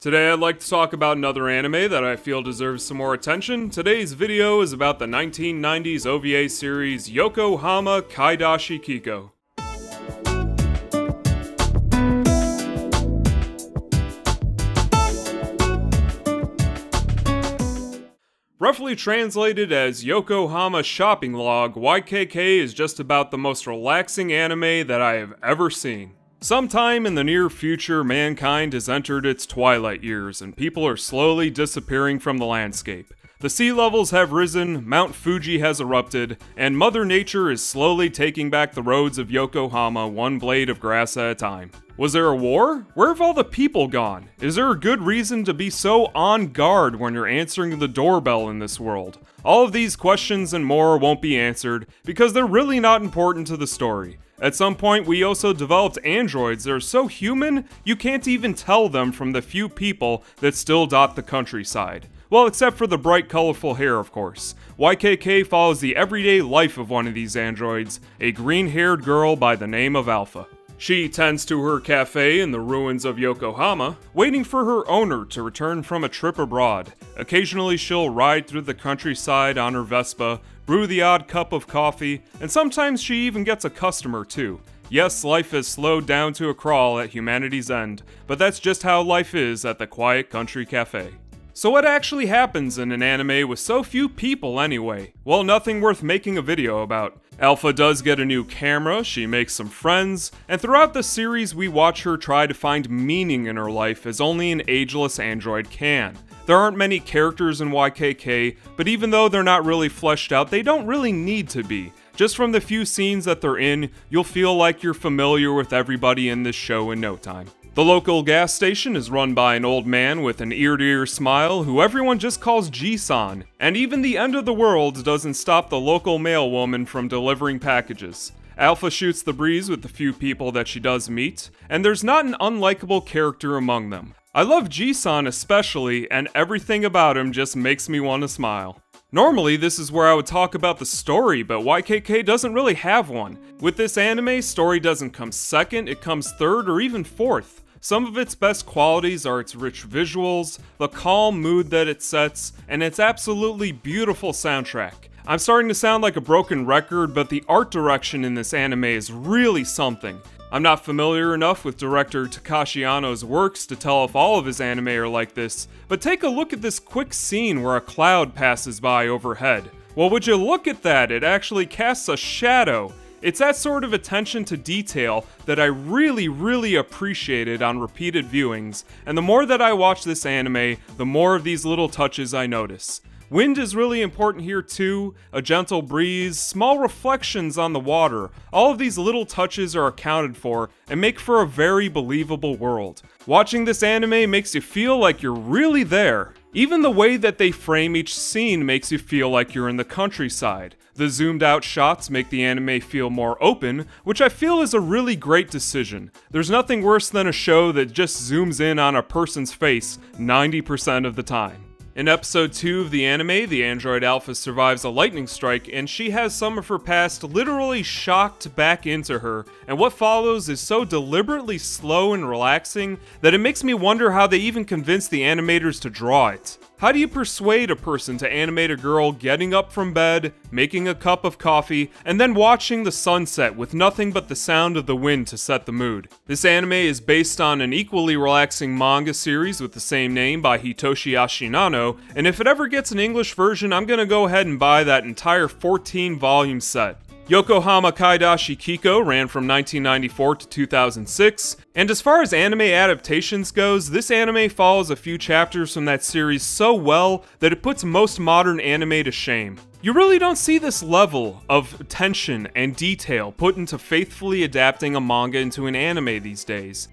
Today I'd like to talk about another anime that I feel deserves some more attention. Today's video is about the 1990s OVA series Yokohama Kaidashi Kikou. Roughly translated as Yokohama Shopping Log, YKK is just about the most relaxing anime that I have ever seen. Sometime in the near future, mankind has entered its twilight years, and people are slowly disappearing from the landscape. The sea levels have risen, Mount Fuji has erupted, and Mother Nature is slowly taking back the roads of Yokohama one blade of grass at a time. Was there a war? Where have all the people gone? Is there a good reason to be so on guard when you're answering the doorbell in this world? All of these questions and more won't be answered, because they're really not important to the story. At some point, we also developed androids that are so human, you can't even tell them from the few people that still dot the countryside. Well, except for the bright, colorful hair, of course. YKK follows the everyday life of one of these androids, a green-haired girl by the name of Alpha. She tends to her cafe in the ruins of Yokohama, waiting for her owner to return from a trip abroad. Occasionally she'll ride through the countryside on her Vespa, brew the odd cup of coffee, and sometimes she even gets a customer too. Yes, life has slowed down to a crawl at humanity's end, but that's just how life is at the quiet country cafe. So what actually happens in an anime with so few people anyway? Well, nothing worth making a video about. Alpha does get a new camera, she makes some friends, and throughout the series we watch her try to find meaning in her life as only an ageless android can. There aren't many characters in YKK, but even though they're not really fleshed out, they don't really need to be. Just from the few scenes that they're in, you'll feel like you're familiar with everybody in this show in no time. The local gas station is run by an old man with an ear-to-ear smile who everyone just calls G-san, and even the end of the world doesn't stop the local mailwoman from delivering packages. Alpha shoots the breeze with the few people that she does meet, and there's not an unlikable character among them. I love G-san especially, and everything about him just makes me want to smile. Normally, this is where I would talk about the story, but YKK doesn't really have one. With this anime, story doesn't come second, it comes third or even fourth. Some of its best qualities are its rich visuals, the calm mood that it sets, and its absolutely beautiful soundtrack. I'm starting to sound like a broken record, but the art direction in this anime is really something. I'm not familiar enough with director Takashi Anno's works to tell if all of his anime are like this, but take a look at this quick scene where a cloud passes by overhead. Well, would you look at that, it actually casts a shadow. It's that sort of attention to detail that I really appreciated on repeated viewings, and the more that I watch this anime, the more of these little touches I notice. Wind is really important here too, a gentle breeze, small reflections on the water, all of these little touches are accounted for and make for a very believable world. Watching this anime makes you feel like you're really there. Even the way that they frame each scene makes you feel like you're in the countryside. The zoomed out shots make the anime feel more open, which I feel is a really great decision. There's nothing worse than a show that just zooms in on a person's face 90% of the time. In episode 2 of the anime, the android Alpha survives a lightning strike, and she has some of her past literally shocked back into her, and what follows is so deliberately slow and relaxing that it makes me wonder how they even convinced the animators to draw it. How do you persuade a person to animate a girl getting up from bed, making a cup of coffee, and then watching the sunset with nothing but the sound of the wind to set the mood? This anime is based on an equally relaxing manga series with the same name by Hitoshi Ashinano, and if it ever gets an English version, I'm gonna go ahead and buy that entire 14-volume set. Yokohama Kaidashi Kikou ran from 1994 to 2006, and as far as anime adaptations goes, this anime follows a few chapters from that series so well that it puts most modern anime to shame. You really don't see this level of attention and detail put into faithfully adapting a manga into an anime these days.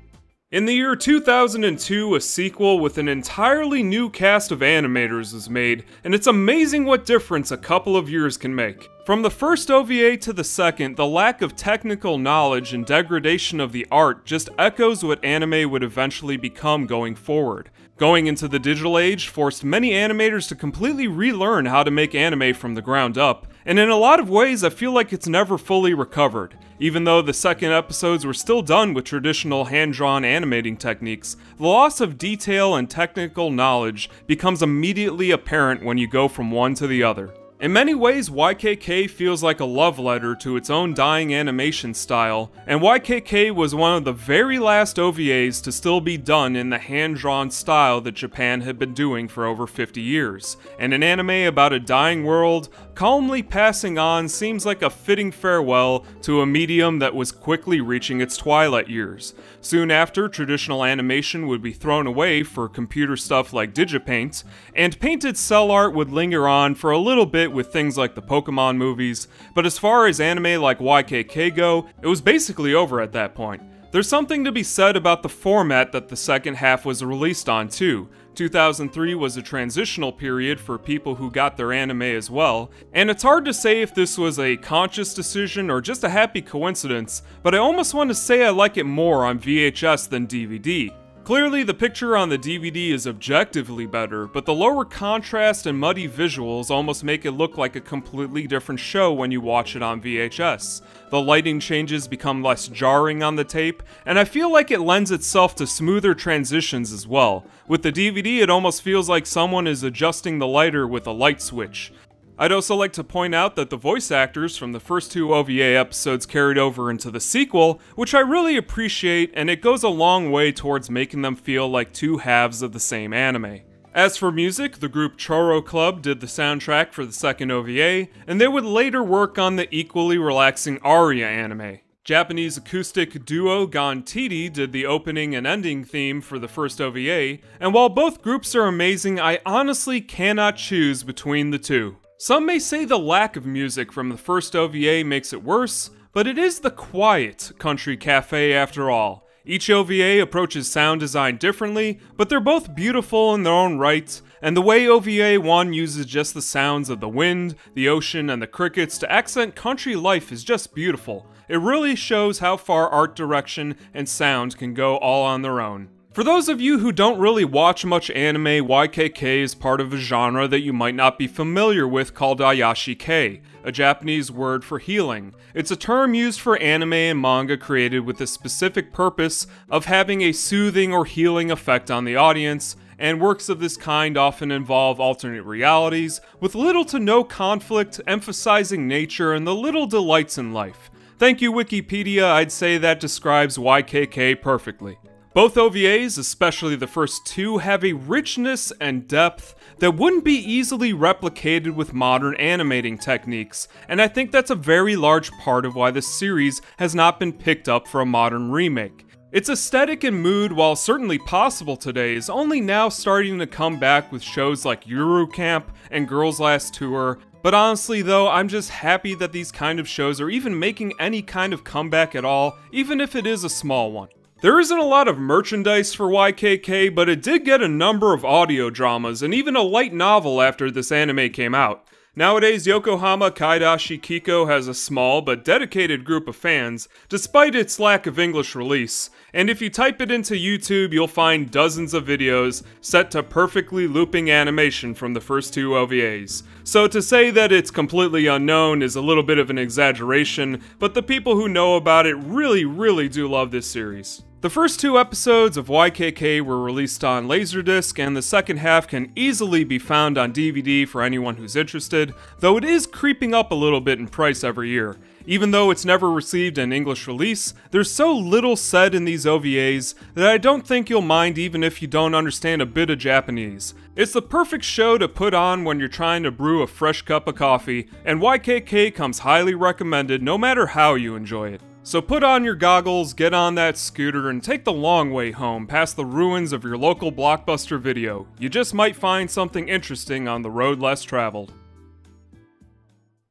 In the year 2002, a sequel with an entirely new cast of animators was made, and it's amazing what difference a couple of years can make. From the first OVA to the second, the lack of technical knowledge and degradation of the art just echoes what anime would eventually become going forward. Going into the digital age forced many animators to completely relearn how to make anime from the ground up, and in a lot of ways I feel like it's never fully recovered. Even though the second episodes were still done with traditional hand-drawn animating techniques, the loss of detail and technical knowledge becomes immediately apparent when you go from one to the other. In many ways, YKK feels like a love letter to its own dying animation style, and YKK was one of the very last OVAs to still be done in the hand-drawn style that Japan had been doing for over 50 years. And an anime about a dying world calmly passing on seems like a fitting farewell to a medium that was quickly reaching its twilight years. Soon after, traditional animation would be thrown away for computer stuff like Digipaint, and painted cell art would linger on for a little bit with things like the Pokemon movies, but as far as anime like YKK go, it was basically over at that point. There's something to be said about the format that the second half was released on too. 2003 was a transitional period for people who got their anime as well, and it's hard to say if this was a conscious decision or just a happy coincidence, but I almost want to say I like it more on VHS than DVD. Clearly, the picture on the DVD is objectively better, but the lower contrast and muddy visuals almost make it look like a completely different show when you watch it on VHS. The lighting changes become less jarring on the tape, and I feel like it lends itself to smoother transitions as well. With the DVD, it almost feels like someone is adjusting the lighter with a light switch. I'd also like to point out that the voice actors from the first two OVA episodes carried over into the sequel, which I really appreciate, and it goes a long way towards making them feel like two halves of the same anime. As for music, the group Choro Club did the soundtrack for the second OVA, and they would later work on the equally relaxing Aria anime. Japanese acoustic duo Gontiti did the opening and ending theme for the first OVA, and while both groups are amazing, I honestly cannot choose between the two. Some may say the lack of music from the first OVA makes it worse, but it is the quiet country cafe after all. Each OVA approaches sound design differently, but they're both beautiful in their own right, and the way OVA 1 uses just the sounds of the wind, the ocean, and the crickets to accent country life is just beautiful. It really shows how far art direction and sound can go all on their own. For those of you who don't really watch much anime, YKK is part of a genre that you might not be familiar with called iyashikei, a Japanese word for healing. It's a term used for anime and manga created with the specific purpose of having a soothing or healing effect on the audience, and works of this kind often involve alternate realities, with little to no conflict, emphasizing nature and the little delights in life. Thank you Wikipedia, I'd say that describes YKK perfectly. Both OVAs, especially the first two, have a richness and depth that wouldn't be easily replicated with modern animating techniques, and I think that's a very large part of why the series has not been picked up for a modern remake. Its aesthetic and mood, while certainly possible today, is only now starting to come back with shows like Yuru Camp and Girls Last Tour, but honestly though, I'm just happy that these kind of shows are even making any kind of comeback at all, even if it is a small one. There isn't a lot of merchandise for YKK, but it did get a number of audio dramas and even a light novel after this anime came out. Nowadays, Yokohama Kaidashi Kikou has a small but dedicated group of fans, despite its lack of English release, and if you type it into YouTube, you'll find dozens of videos set to perfectly looping animation from the first two OVAs. So to say that it's completely unknown is a little bit of an exaggeration, but the people who know about it really do love this series. The first two episodes of YKK were released on Laserdisc, and the second half can easily be found on DVD for anyone who's interested, though it is creeping up a little bit in price every year. Even though it's never received an English release, there's so little said in these OVAs that I don't think you'll mind even if you don't understand a bit of Japanese. It's the perfect show to put on when you're trying to brew a fresh cup of coffee, and YKK comes highly recommended no matter how you enjoy it. So put on your goggles, get on that scooter, and take the long way home past the ruins of your local Blockbuster Video. You just might find something interesting on the road less traveled.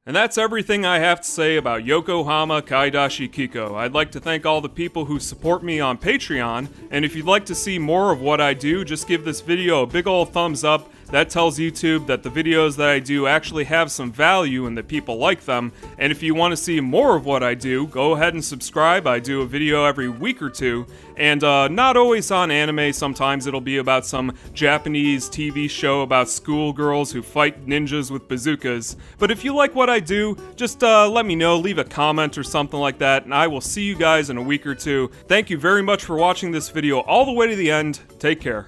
And that's everything I have to say about Yokohama Kaidashi Kikou. I'd like to thank all the people who support me on Patreon, and if you'd like to see more of what I do, just give this video a big ol' thumbs up, That tells YouTube that the videos that I do actually have some value and that people like them, and if you want to see more of what I do, go ahead and subscribe. I do a video every week or two, and not always on anime. Sometimes it'll be about some Japanese TV show about schoolgirls who fight ninjas with bazookas. But if you like what I do, just let me know, leave a comment or something like that, and I will see you guys in a week or two. Thank you very much for watching this video all the way to the end. Take care.